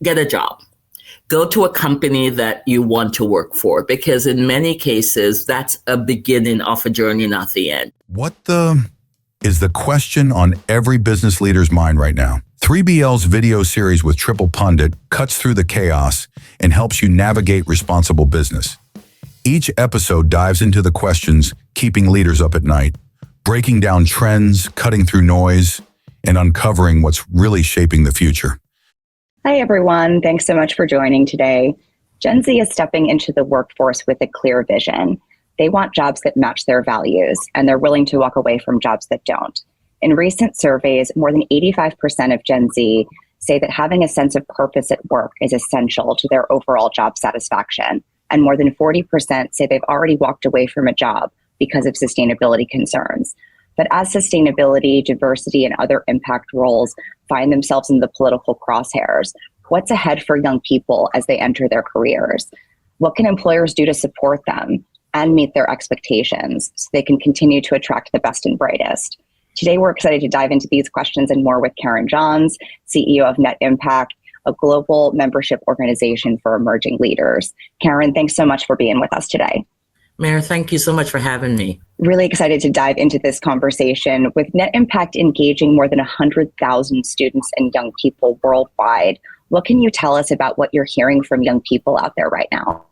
get a job. Go to a company that you want to work for, because in many cases, that's a beginning of a journey, not the end. What is the question on every business leader's mind right now? 3BL's video series with TriplePundit cuts through the chaos and helps you navigate responsible business. Each episode dives into the questions keeping leaders up at night, breaking down trends, cutting through noise, and uncovering what's really shaping the future. Hi, everyone. Thanks so much for joining today. Gen Z is stepping into the workforce with a clear vision. They want jobs that match their values, and they're willing to walk away from jobs that don't. In recent surveys, more than 85% of Gen Z say that having a sense of purpose at work is essential to their overall job satisfaction. And more than 40% say they've already walked away from a job because of sustainability concerns. But as sustainability, diversity, and other impact roles find themselves in the political crosshairs, what's ahead for young people as they enter their careers? What can employers do to support them and meet their expectations so they can continue to attract the best and brightest? Today, we're excited to dive into these questions and more with Karen Johns, CEO of Net Impact, a global membership organization for emerging leaders. Karen, thanks so much for being with us today. Mayor, thank you so much for having me. Really excited to dive into this conversation. With Net Impact engaging more than 100,000 students and young people worldwide, what can you tell us about what you're hearing from young people out there right now?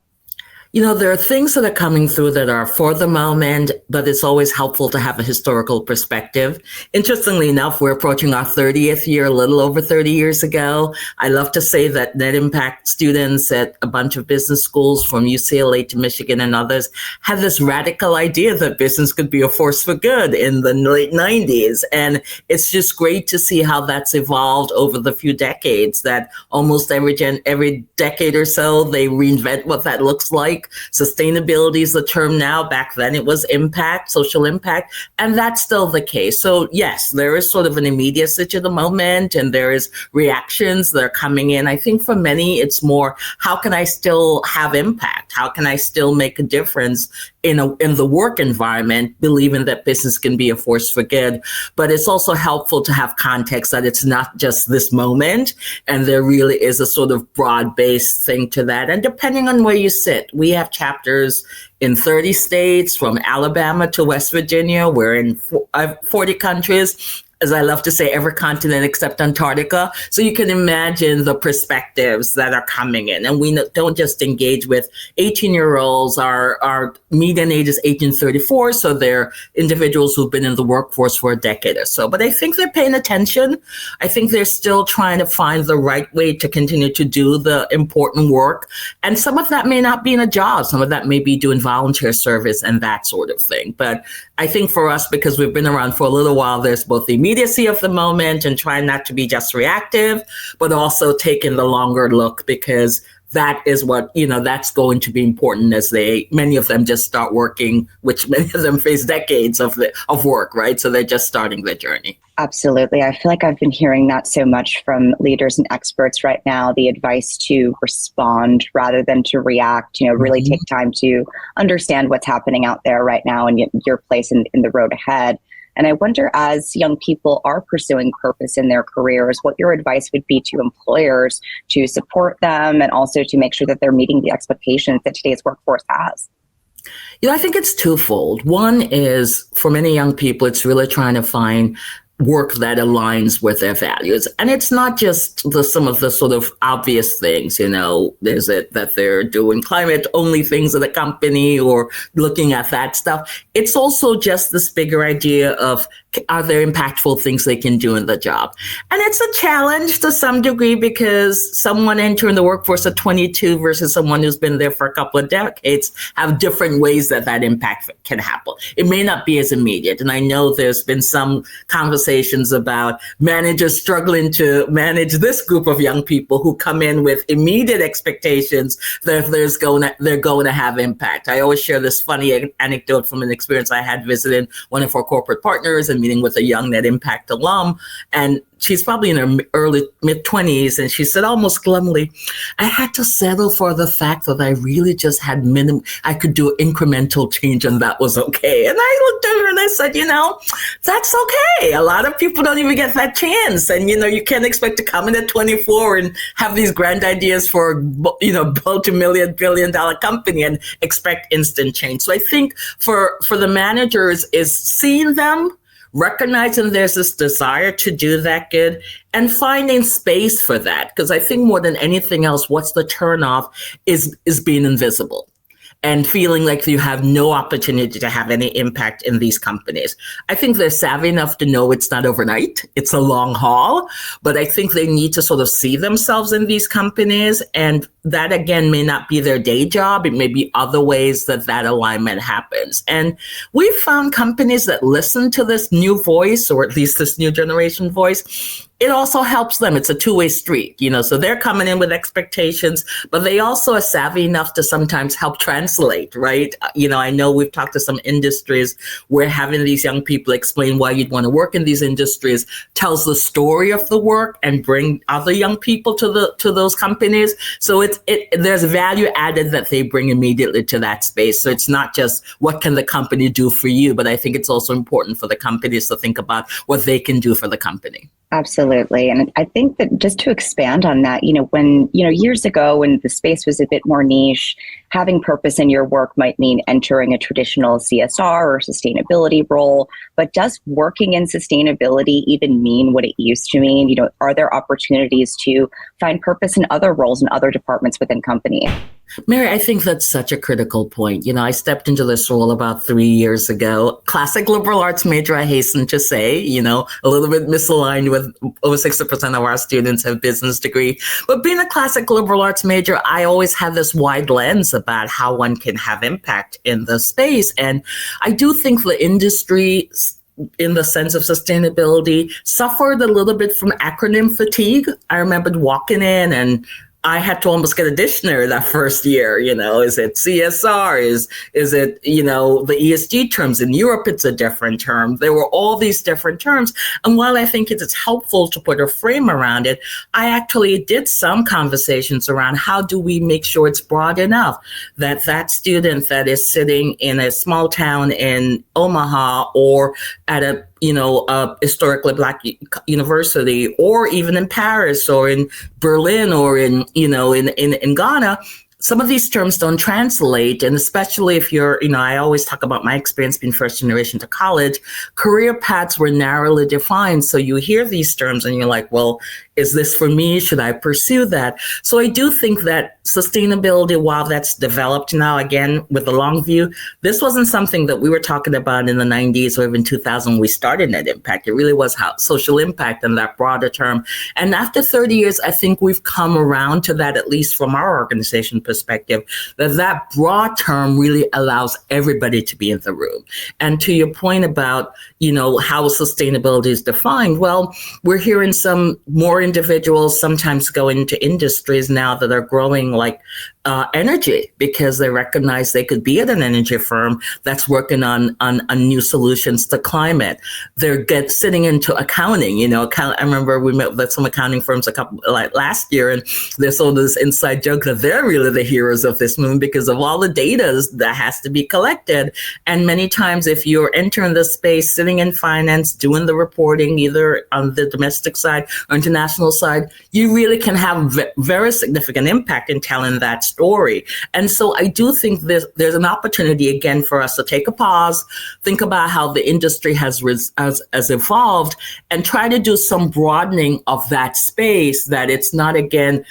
You know, there are things that are coming through that are for the moment, but it's always helpful to have a historical perspective. Interestingly enough, we're approaching our 30th year, a little over 30 years ago. I love to say that Net Impact students at a bunch of business schools from UCLA to Michigan and others had this radical idea that business could be a force for good in the late 90s. And it's just great to see how that's evolved over the few decades, that almost every decade or so, they reinvent what that looks like. Sustainability is the term now. Back then it was impact, social impact, and that's still the case. So yes, there is sort of an immediacy to the moment, and there is reactions that are coming in. I think for many, it's more, how can I still have impact? How can I still make a difference in the work environment, believing that business can be a force for good? But it's also helpful to have context that it's not just this moment, and there really is a sort of broad-based thing to that. And depending on where you sit, we have chapters in 30 states, from Alabama to West Virginia. We're in 40 countries. As I love to say, every continent except Antarctica. So you can imagine the perspectives that are coming in. And we don't just engage with 18-year-olds. Our median age is 1834. So they're individuals who've been in the workforce for a decade or so. But I think they're paying attention. I think they're still trying to find the right way to continue to do the important work. And some of that may not be in a job. Some of that may be doing volunteer service and that sort of thing. But I think for us, because we've been around for a little while, there's both the immediacy of the moment and trying not to be just reactive, but also taking the longer look, because that is what, that's going to be important as many of them just start working, which many of them face decades of work, right? So they're just starting their journey. Absolutely. I feel like I've been hearing that so much from leaders and experts right now, the advice to respond rather than to react, really take time to understand what's happening out there right now and your place in the road ahead. And I wonder, as young people are pursuing purpose in their careers, what your advice would be to employers to support them and also to make sure that they're meeting the expectations that today's workforce has. I think it's twofold. One is, for many young people, it's really trying to find work that aligns with their values. And it's not just some of the sort of obvious things, there's it that they're doing climate only things at a company or looking at that stuff. It's also just this bigger idea of, are there impactful things they can do in the job? And it's a challenge to some degree, because someone entering the workforce at 22 versus someone who's been there for a couple of decades have different ways that impact can happen. It may not be as immediate. And I know there's been some conversations about managers struggling to manage this group of young people who come in with immediate expectations that they're going to have impact. I always share this funny anecdote from an experience I had visiting one of our corporate partners and meeting with a young Net Impact alum, and she's probably in her early mid-20s, and she said almost glumly, I had to settle for the fact that I really just had I could do incremental change, and that was okay. And I looked at her and I said, that's okay. A lot of people don't even get that chance. And, you can't expect to come in at 24 and have these grand ideas for, multi-million, billion-dollar company and expect instant change. So I think for the managers is seeing them, recognizing there's this desire to do that good, and finding space for that. Because I think more than anything else, what's the turnoff is being invisible and feeling like you have no opportunity to have any impact in these companies. I think they're savvy enough to know it's not overnight. It's a long haul, but I think they need to sort of see themselves in these companies. And that, again, may not be their day job. It may be other ways that alignment happens. And we've found companies that listen to this new voice, or at least this new generation voice. It also helps them. It's a two-way street, so they're coming in with expectations, but they also are savvy enough to sometimes help translate, right? I know we've talked to some industries where having these young people explain why you'd want to work in these industries tells the story of the work and bring other young people to those companies. So there's value added that they bring immediately to that space. So it's not just what can the company do for you, but I think it's also important for the companies to think about what they can do for the company. Absolutely. And I think that just to expand on that, when, years ago when the space was a bit more niche, having purpose in your work might mean entering a traditional CSR or sustainability role. But does working in sustainability even mean what it used to mean? Are there opportunities to find purpose in other roles in other departments within companies? Mary, I think that's such a critical point. I stepped into this role about 3 years ago. Classic liberal arts major, I hasten to say, a little bit misaligned with over 60% of our students have business degree. But being a classic liberal arts major, I always had this wide lens about how one can have impact in the space. And I do think the industry, in the sense of sustainability, suffered a little bit from acronym fatigue. I remembered walking in and I had to almost get a dictionary that first year. Is it CSR? Is it, the ESG terms? In Europe, it's a different term. There were all these different terms. And while I think it's helpful to put a frame around it, I actually did some conversations around how do we make sure it's broad enough that student that is sitting in a small town in Omaha or at a historically Black university, or even in Paris or in Berlin or in Ghana, some of these terms don't translate. And especially if you're, I always talk about my experience being first generation to college, career paths were narrowly defined. So you hear these terms and you're like, well, is this for me? Should I pursue that? So I do think that sustainability, while that's developed now, again, with the long view, this wasn't something that we were talking about in the 90s or even 2000 when we started Net Impact. It really was social impact and that broader term. And after 30 years, I think we've come around to that, at least from our organization perspective, that broad term really allows everybody to be in the room. And to your point about, how sustainability is defined, well, we're hearing some more individuals sometimes go into industries now that are growing like energy, because they recognize they could be at an energy firm that's working on new solutions to climate. They're sitting into accounting. I remember we met with some accounting firms last year, and there's all this inside joke that they're really the heroes of this movement because of all the data that has to be collected. And many times, if you're entering the space, sitting in finance, doing the reporting, either on the domestic side or international side, you really can have very significant impact in telling that story. And so I do think there's an opportunity again for us to take a pause, think about how the industry has evolved, and try to do some broadening of that space, that it's not, again,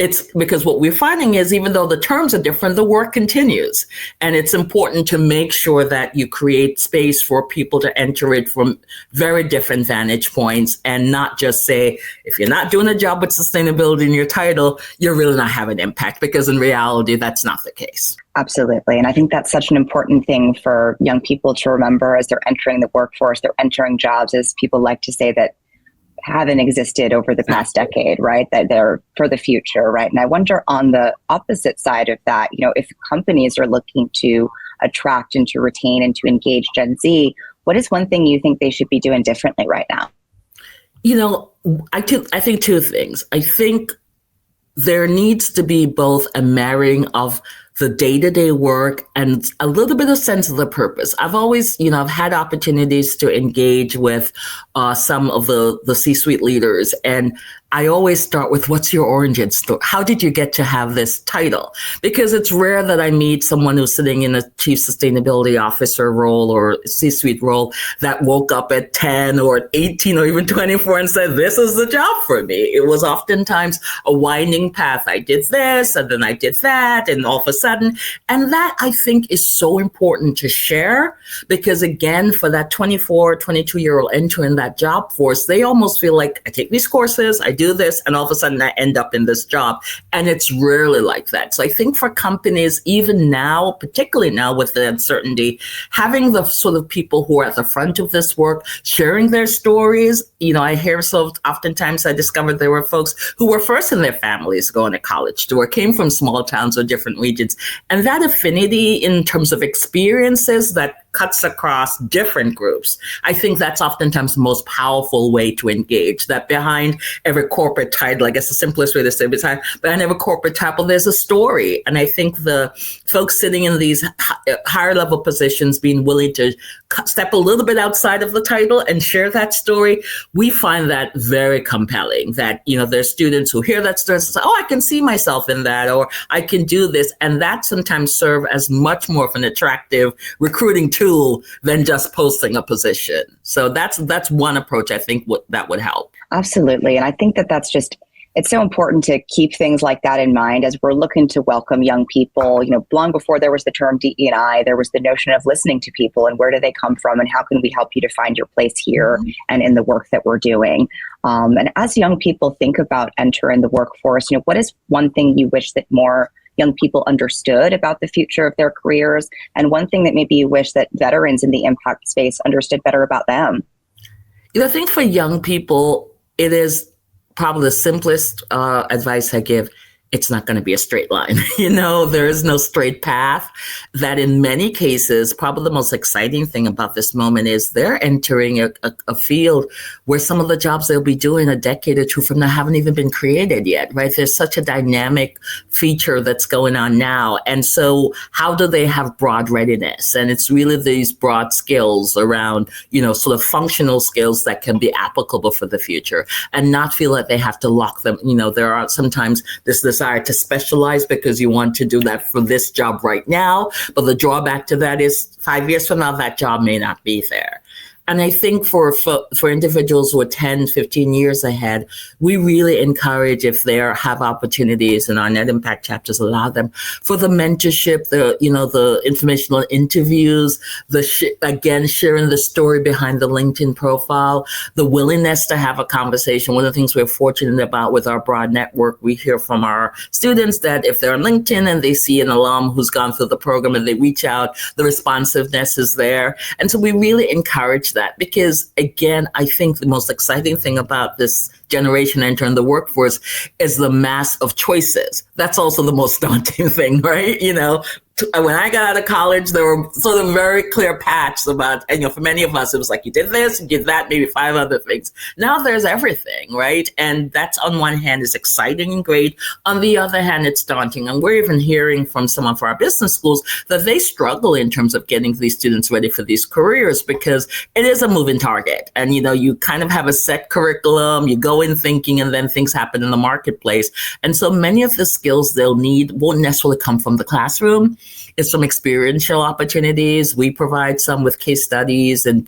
it's because what we're finding is even though the terms are different, the work continues. And it's important to make sure that you create space for people to enter it from very different vantage points and not just say, if you're not doing a job with sustainability in your title, you're really not having impact, because in reality, that's not the case. Absolutely. And I think that's such an important thing for young people to remember as they're entering the workforce, they're entering jobs, as people like to say, that haven't existed over the past decade, right? That they're for the future, right? And I wonder on the opposite side of that, if companies are looking to attract and to retain and to engage Gen Z, What is one thing you think they should be doing differently right now? I think two things. I think there needs to be both a marrying of the day-to-day work and a little bit of sense of the purpose. I've always, I've had opportunities to engage with some of the C-suite leaders, and I always start with, what's your origin story? How did you get to have this title? Because it's rare that I meet someone who's sitting in a chief sustainability officer role or C-suite role that woke up at 10 or at 18 or even 24 and said, this is the job for me. It was oftentimes a winding path. I did this and then I did that, and all of a sudden. And that, I think, is so important to share, because again, for that 24, 22-year-old entering that job force, they almost feel like, I take these courses, I do this, and all of a sudden I end up in this job. And it's rarely like that. So I think for companies, even now, particularly now with the uncertainty, having the sort of people who are at the front of this work, sharing their stories. I hear so oftentimes I discovered there were folks who were first in their families going to college, or came from small towns or different regions. And that affinity in terms of experiences that cuts across different groups, I think that's oftentimes the most powerful way to engage. That behind every corporate title, I guess the simplest way to say it is, behind every corporate title, there's a story. And I think the folks sitting in these higher level positions being willing to step a little bit outside of the title and share that story, we find that very compelling. That, there's students who hear that story and say, oh, I can see myself in that, or I can do this. And that sometimes serve as much more of an attractive recruiting tool than just posting a position. So that's one approach I think that would help. Absolutely. And I think it's so important to keep things like that in mind as we're looking to welcome young people. Long before there was the term DE&I, there was the notion of listening to people and where do they come from and how can we help you to find your place here and in the work that we're doing. And as young people think about entering the workforce, what is one thing you wish that more young people understood about the future of their careers, and one thing that maybe you wish that veterans in the impact space understood better about them? I think for young people, it is probably the simplest advice I give. It's not going to be a straight line. There is no straight path. That in many cases, probably the most exciting thing about this moment is they're entering a field where some of the jobs they'll be doing a decade or two from now haven't even been created yet, right? There's such a dynamic feature that's going on now. And so how do they have broad readiness? And it's really these broad skills around, sort of functional skills that can be applicable for the future, and not feel like they have to lock them. There are sometimes this desire to specialize because you want to do that for this job right now. But the drawback to that is 5 years from now, that job may not be there. And I think for individuals who are 10, 15 years ahead, we really encourage, if they have opportunities, and our Net Impact chapters allow them, for the mentorship, the informational interviews, again, sharing the story behind the LinkedIn profile, the willingness to have a conversation. One of the things we're fortunate about with our broad network, we hear from our students that if they're on LinkedIn and they see an alum who's gone through the program and they reach out, the responsiveness is there. And so we really encourage that, because again, I think the most exciting thing about this generation entering the workforce is the mass of choices. That's also the most daunting thing, right? When I got out of college, there were sort of very clear paths about, for many of us, it was like, you did this, you did that, maybe 5 other things. Now there's everything, right? And that's, on one hand, is exciting and great. On the other hand, it's daunting. And we're even hearing from some of our business schools that they struggle in terms of getting these students ready for these careers, because it is a moving target. And, you kind of have a set curriculum, you go in thinking, and then things happen in the marketplace. And so many of the skills they'll need won't necessarily come from the classroom. It's from experiential opportunities. We provide some with case studies and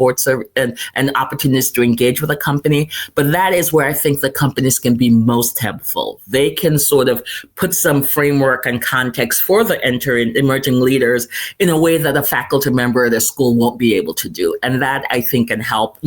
and opportunities to engage with a company. But that is where I think the companies can be most helpful. They can sort of put some framework and context for the emerging leaders in a way that a faculty member at a school won't be able to do. And that, I think, can help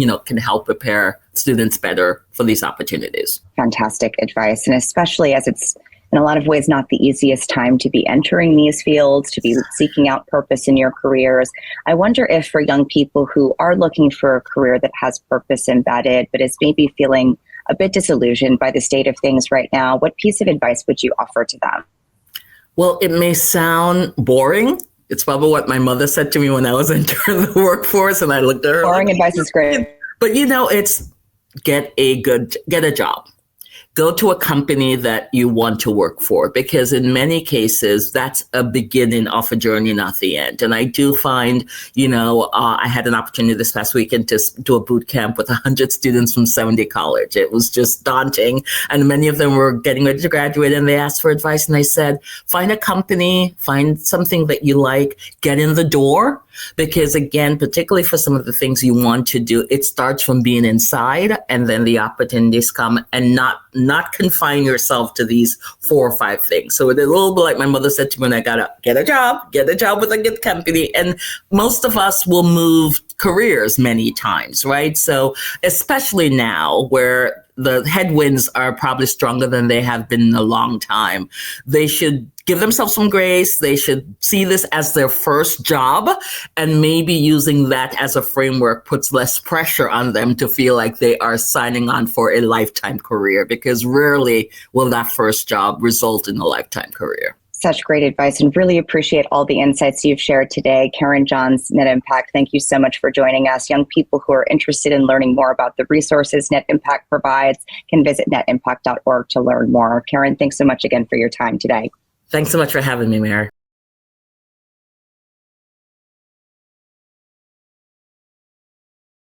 prepare students better for these opportunities. Fantastic advice. And especially as it's in a lot of ways not the easiest time to be entering these fields, to be seeking out purpose in your careers. I wonder if for young people who are looking for a career that has purpose embedded, but is maybe feeling a bit disillusioned by the state of things right now, what piece of advice would you offer to them? Well, it may sound boring, It's probably what my mother said to me when I was entering the workforce, and I looked at her. Boring advice is great. But it's get a job. Go to a company that you want to work for, because in many cases, that's a beginning of a journey, not the end. And I do find, I had an opportunity this past weekend to do a boot camp with 100 students from 70 college. It was just daunting. And many of them were getting ready to graduate, and they asked for advice. And I said, find a company, find something that you like, get in the door. Because again, particularly for some of the things you want to do, it starts from being inside, and then the opportunities come, and not confine yourself to these 4 or 5 things. So it's a little bit like my mother said to me when I got up, get a job with a good company. And most of us will move careers many times, right? So especially now where the headwinds are probably stronger than they have been in a long time, they should give themselves some grace. They should see this as their first job, and maybe using that as a framework puts less pressure on them to feel like they are signing on for a lifetime career, because rarely will that first job result in a lifetime career. Such great advice, and really appreciate all the insights you've shared today. Karen Johns, Net Impact, thank you so much for joining us. Young people who are interested in learning more about the resources Net Impact provides can visit netimpact.org to learn more. Karen, thanks so much again for your time today. Thanks so much for having me, Mary.